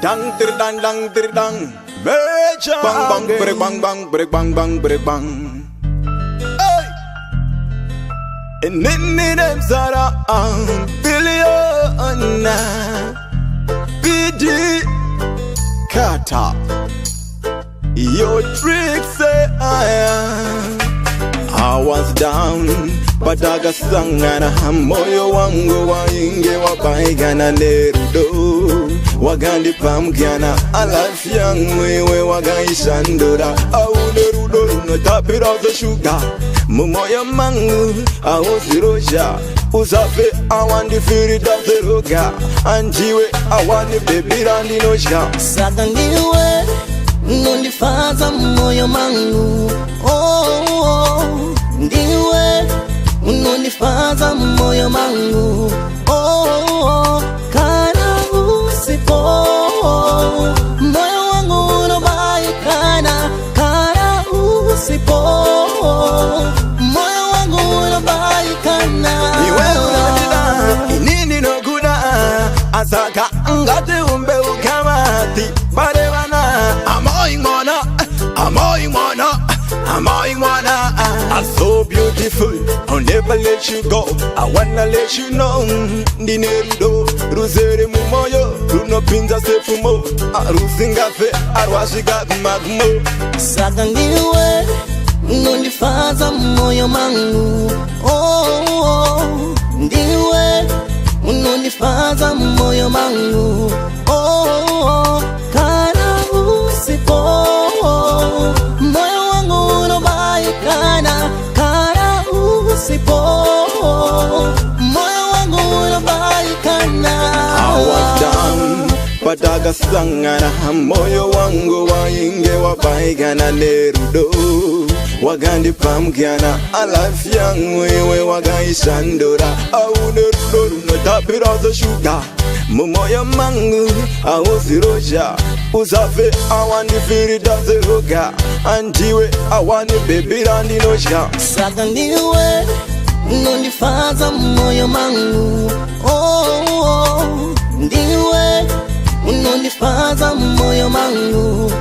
Dang dang dang dang. Major. Bang bang break bang bang break bang bang break bang. Hey. And in them Zara billion. BD Carter. Your tricks say I was down, but agasangana moyo wangu wainge wabaigana nerudo wagandi pamkiana alafya mwewe wagaishandura au nerudo no tapira the sugar mumoya mangu au zirosha usafe awandi firi da zeroga anjiwe awani baby randi noshka sagandiwe nondifaza moyo mangu oh, ndiwe unonifaza moyo mangu oh, kana usipo moyo wangu unobaikana kana usipo moyo wangu unobaikana iwe unadida inini no guda asaka ngate umbe ukamati barevana amoy mwana I'm so beautiful, I'll never let you go. I wanna let you know Ndinerudo, ruzere mumoyo Runo pinza sefumo Arusingafe, arwashiga magmo sagandiwe nondifaza moyo mangu oh, ndiwe unonifaza moyo mangu oh, kana usipo moyo wangu unobaikana kana usipo moyo wangu unobaikana I was down, but agasangana moyo wangu wainge wabaigana nerudo wagandi pamkiana alafya mwewe wagaishandura au nerudo no tapira the sugar mumoya mangu au zirosha usafe awandi firi da zeroga anjiwe awani baby randi noshka sagandiwe nondifaza moyo mangu oh, ndiwe unonifaza moyo mangu